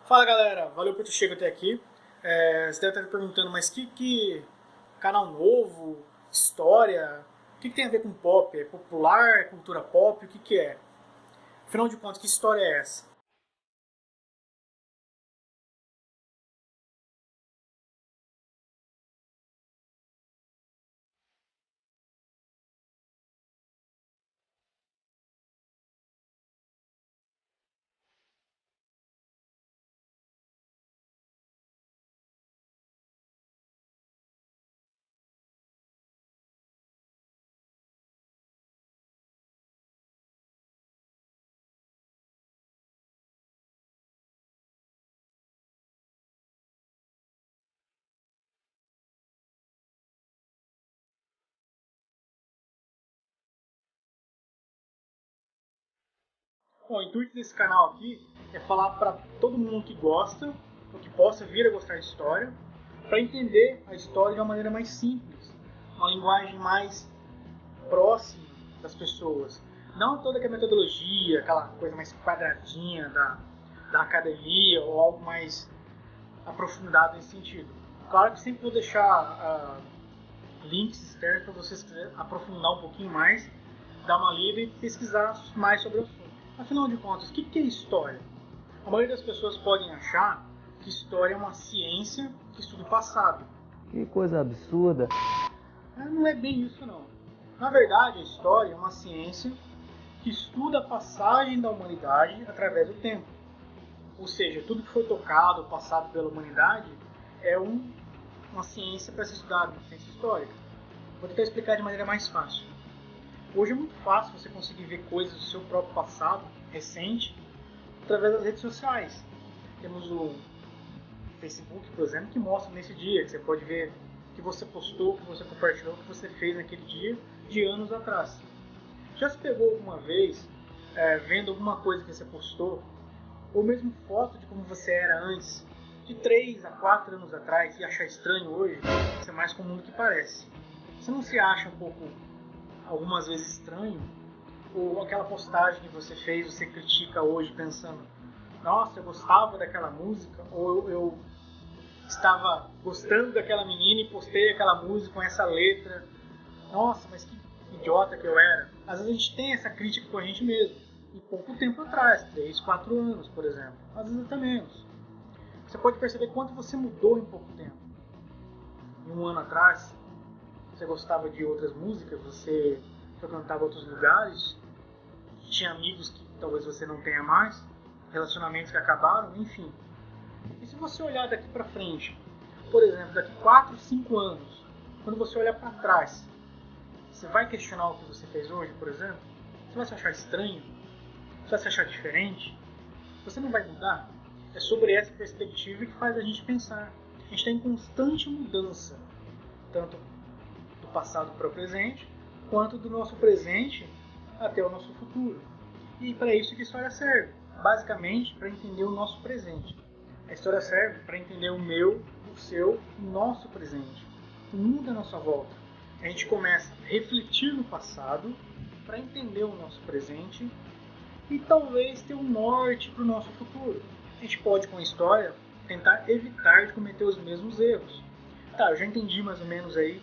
Fala galera, valeu por ter chegado até aqui. Você deve estar me perguntando, mas que canal novo, história, o que tem a ver com pop? É popular, é cultura pop, o que é? Afinal de contas, que história é essa? Bom, o intuito desse canal aqui é falar para todo mundo que gosta, ou que possa vir a gostar de história, para entender a história de uma maneira mais simples, uma linguagem mais próxima das pessoas. Não toda aquela metodologia, aquela coisa mais quadradinha da academia ou algo mais aprofundado nesse sentido. Claro que sempre vou deixar links externos para vocês quiserem aprofundar um pouquinho mais, dar uma lida e pesquisar mais sobre o assunto. Afinal de contas, o que é história? A maioria das pessoas podem achar que história é uma ciência que estuda o passado. Que coisa absurda. Não é bem isso não. Na verdade, a história é uma ciência que estuda a passagem da humanidade através do tempo. Ou seja, tudo que foi tocado, passado pela humanidade, é uma ciência para ser estudada, uma ciência histórica. Vou tentar explicar de maneira mais fácil. Hoje é muito fácil você conseguir ver coisas do seu próprio passado, recente, através das redes sociais. Temos o Facebook, por exemplo, que mostra nesse dia, que você pode ver o que você postou, o que você compartilhou, o que você fez naquele dia, de anos atrás. Já se pegou alguma vez, vendo alguma coisa que você postou, ou mesmo foto de como você era antes, de 3 a 4 anos atrás, e achar estranho hoje? Isso é mais comum do que parece. Você não se acha um pouco, algumas vezes, estranho? Ou aquela postagem que você fez, você critica hoje pensando, nossa, eu gostava daquela música, ou eu estava gostando daquela menina e postei aquela música com essa letra, nossa, mas que idiota que eu era. Às vezes a gente tem essa crítica com a gente mesmo, e pouco tempo atrás, 3, 4 anos, por exemplo, às vezes até menos. Você pode perceber quanto você mudou em pouco tempo. Em um ano atrás, você gostava de outras músicas, você frequentava outros lugares, tinha amigos que talvez você não tenha mais, relacionamentos que acabaram, enfim. E se você olhar daqui para frente, por exemplo, daqui 4, 5 anos, quando você olhar para trás, você vai questionar o que você fez hoje, por exemplo? Você vai se achar estranho? Você vai se achar diferente? Você não vai mudar? É sobre essa perspectiva que faz a gente pensar. A gente está em constante mudança, tanto do passado para o presente, quanto do nosso presente até o nosso futuro. E para isso que a história serve, basicamente para entender o nosso presente. A história serve para entender o meu, o seu, o nosso presente, o mundo à nossa volta. A gente começa a refletir no passado para entender o nosso presente e talvez ter um norte para o nosso futuro. A gente pode, com a história, tentar evitar de cometer os mesmos erros. Tá, eu já entendi mais ou menos aí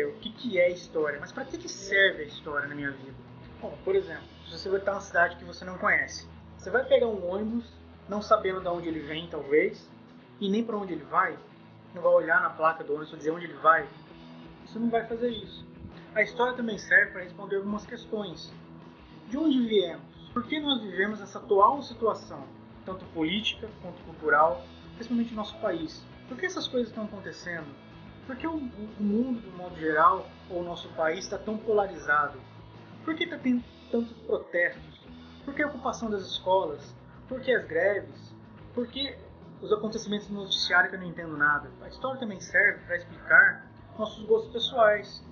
o que é história, mas para que serve a história na minha vida? Bom, por exemplo, se você vai estar numa cidade que você não conhece, você vai pegar um ônibus, não sabendo de onde ele vem, talvez, e nem para onde ele vai, não vai olhar na placa do ônibus e dizer onde ele vai, você não vai fazer isso. A história também serve para responder algumas questões. De onde viemos? Por que nós vivemos essa atual situação, tanto política quanto cultural, principalmente no nosso país? Por que essas coisas estão acontecendo? Por que o mundo, de um modo geral, ou o nosso país está tão polarizado? Por que está tendo tantos protestos? Por que a ocupação das escolas? Por que as greves? Por que os acontecimentos no noticiário que eu não entendo nada? A história também serve para explicar nossos gostos pessoais.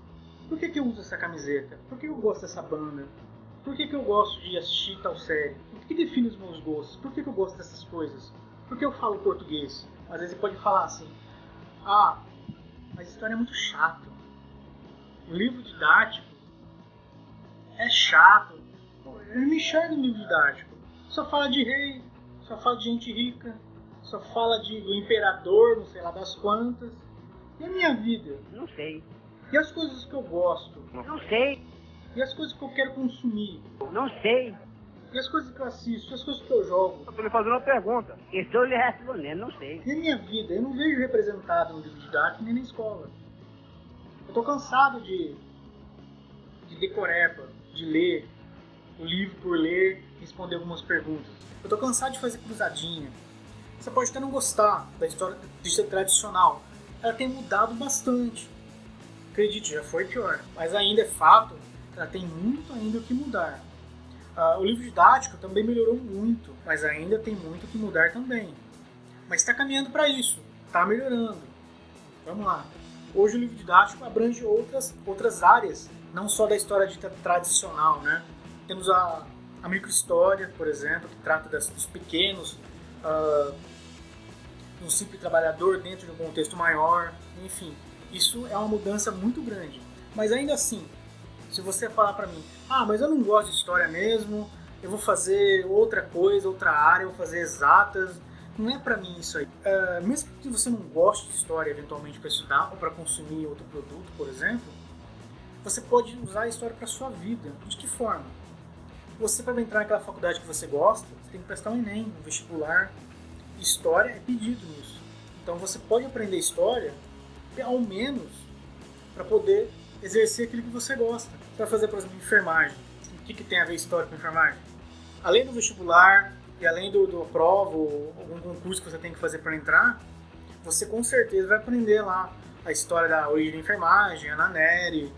Por que eu uso essa camiseta? Por que eu gosto dessa banda? Por que eu gosto de assistir tal série? O que define os meus gostos? Por que eu gosto dessas coisas? Por que eu falo português? Às vezes você pode falar assim, mas a história é muito chato. O livro didático é chato. Eu não enxergo no livro didático. Só fala de rei, só fala de gente rica, só fala do imperador, não sei lá das quantas. E a minha vida? Não sei. E as coisas que eu gosto? Não sei. E as coisas que eu quero consumir? Não sei. E as coisas que eu assisto? E as coisas que eu jogo? Eu tô lhe fazendo uma pergunta. Estou lhe respondendo, não sei. E a minha vida? Eu não vejo representado no livro didático nem na escola. Eu tô cansado de decoreba, de ler o livro por ler, responder algumas perguntas. Eu tô cansado de fazer cruzadinha. Você pode até não gostar da história tradicional. Ela tem mudado bastante. Acredite, já foi pior. Mas ainda é fato que ela tem muito ainda o que mudar. O livro didático também melhorou muito, mas ainda tem muito o que mudar também. Mas está caminhando para isso, está melhorando. Vamos lá. Hoje o livro didático abrange outras áreas, não só da história dita tradicional, né? Temos a microhistória, por exemplo, que trata dos pequenos, um simples trabalhador dentro de um contexto maior, enfim. Isso é uma mudança muito grande. Mas ainda assim, se você falar para mim, mas eu não gosto de história mesmo, eu vou fazer outra coisa, outra área, eu vou fazer exatas, não é para mim isso aí. Mesmo que você não goste de história eventualmente para estudar ou para consumir outro produto, por exemplo, você pode usar a história para sua vida. De que forma? Você, para entrar naquela faculdade que você gosta, você tem que prestar um Enem, um vestibular. História é pedido nisso. Então você pode aprender história, ao menos, para poder exercer aquilo que você gosta. Você vai fazer, por exemplo, enfermagem. O que tem a ver história com enfermagem? Além do vestibular e além do prova ou algum concurso que você tem que fazer para entrar, você com certeza vai aprender lá a história da origem da enfermagem, Ana Nery,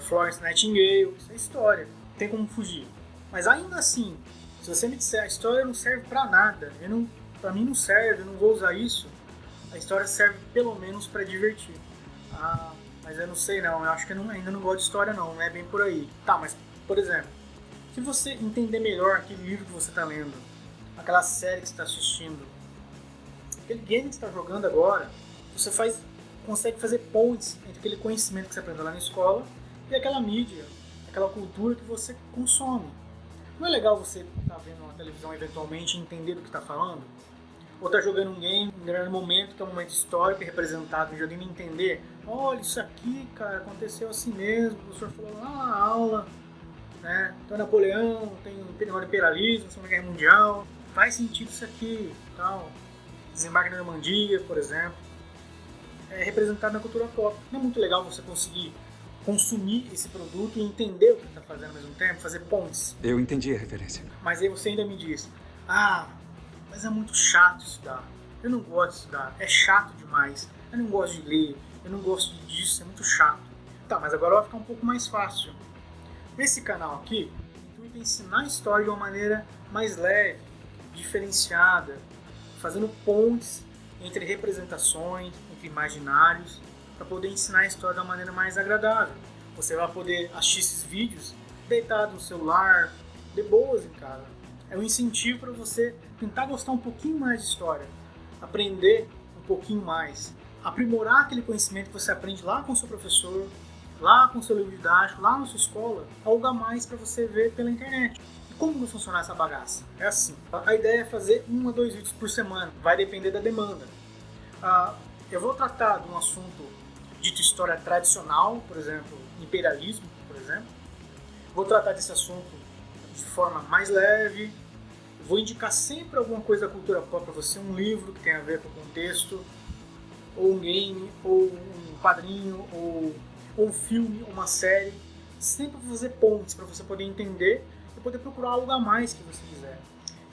Florence Nightingale. Isso é história, não tem como fugir. Mas ainda assim, se você me disser a história não serve para nada, para mim não serve, eu não vou usar isso, a história serve pelo menos para divertir. Mas eu não sei não, eu acho que eu ainda não gosto de história não é bem por aí. Tá, mas por exemplo, se você entender melhor aquele livro que você está lendo, aquela série que você está assistindo, aquele game que você está jogando agora, você consegue fazer pontes entre aquele conhecimento que você aprendeu lá na escola e aquela mídia, aquela cultura que você consome. Não é legal você estar vendo uma televisão eventualmente e entender do que está falando? Ou estar jogando um game, em um grande momento, que é um momento histórico e representado no jogo, e entender, olha, isso aqui, cara, aconteceu assim mesmo, o professor falou lá na aula, né? Então Napoleão, tem o imperialismo, Segunda Guerra Mundial, faz sentido isso aqui, tal. Desembarque na Normandia, por exemplo. É representado na cultura pop. Não é muito legal você conseguir consumir esse produto e entender o que está fazendo ao mesmo tempo, fazer pontes. Eu entendi a referência. Mas aí você ainda me diz, mas é muito chato estudar. Eu não gosto de estudar, é chato demais. Eu não gosto de ler, eu não gosto disso, é muito chato. Tá, mas agora vai ficar um pouco mais fácil. Nesse canal aqui, o intuito é ensinar a história de uma maneira mais leve, diferenciada, fazendo pontes entre representações, entre imaginários, para poder ensinar a história de uma maneira mais agradável. Você vai poder assistir esses vídeos deitado no celular, de boas em casa. É um incentivo para você tentar gostar um pouquinho mais de história, aprender um pouquinho mais, aprimorar aquele conhecimento que você aprende lá com o seu professor, lá com o seu livro didático, lá na sua escola, algo a mais para você ver pela internet. E como vai funcionar essa bagaça? É assim, a ideia é fazer 1 a 2 vídeos por semana, vai depender da demanda. Eu vou tratar de um assunto dito história tradicional, por exemplo, imperialismo, por exemplo. Vou tratar desse assunto de forma mais leve. Vou indicar sempre alguma coisa da cultura pop para você, um livro que tem a ver com o contexto, ou um game, ou um quadrinho, ou um filme, ou uma série. Sempre vou fazer pontes para você poder entender e poder procurar algo a mais que você quiser.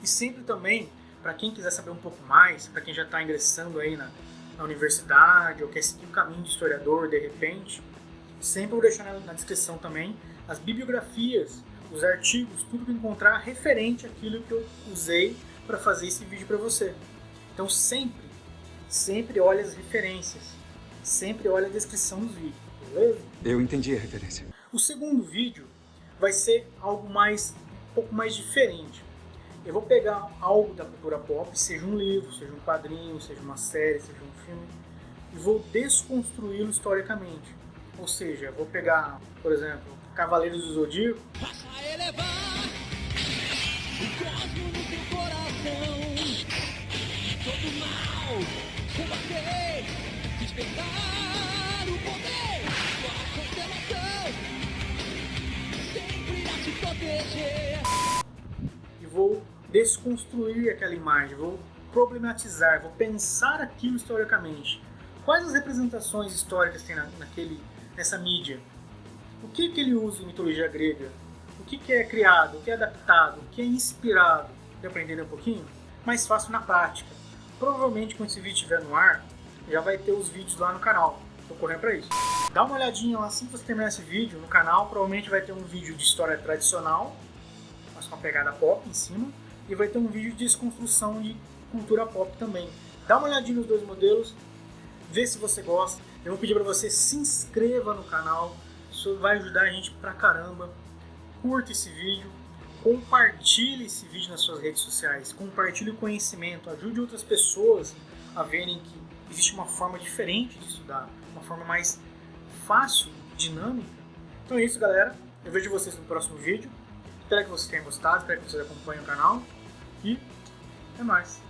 E sempre também, para quem quiser saber um pouco mais, para quem já está ingressando aí na universidade ou quer seguir o caminho de historiador de repente, sempre vou deixar na descrição também as bibliografias, os artigos, tudo que encontrar referente àquilo que eu usei para fazer esse vídeo para você. Então sempre olhe as referências, sempre olhe a descrição dos vídeos, beleza? Eu entendi a referência. O segundo vídeo vai ser algo um pouco mais diferente. Eu vou pegar algo da cultura pop, seja um livro, seja um quadrinho, seja uma série, seja um filme, e vou desconstruí-lo historicamente. Ou seja, vou pegar, por exemplo, Cavaleiros do Zodíaco. Passa a elevar o cosmo no teu coração. todo mal, combater, despertar o poder, sua constelação sempre irá te proteger. E vou desconstruir aquela imagem, vou problematizar, vou pensar aquilo historicamente. Quais as representações históricas tem nessa mídia? O que ele usa em mitologia grega? O que é criado, o que é adaptado, o que é inspirado? Deu para entender um pouquinho? Mais fácil na prática. Provavelmente quando esse vídeo estiver no ar, já vai ter os vídeos lá no canal. Estou correndo para isso. Dá uma olhadinha lá assim que você terminar esse vídeo no canal. Provavelmente vai ter um vídeo de história tradicional, mas com uma pegada pop em cima. E vai ter um vídeo de desconstrução de cultura pop também. Dá uma olhadinha nos dois modelos, vê se você gosta. Eu vou pedir para você se inscreva no canal. Isso vai ajudar a gente pra caramba. Curta esse vídeo. Compartilhe esse vídeo nas suas redes sociais, compartilhe o conhecimento, ajude outras pessoas a verem que existe uma forma diferente de estudar, uma forma mais fácil, dinâmica. Então é isso, galera. Eu vejo vocês no próximo vídeo. Espero que vocês tenham gostado, espero que vocês acompanhem o canal e até mais.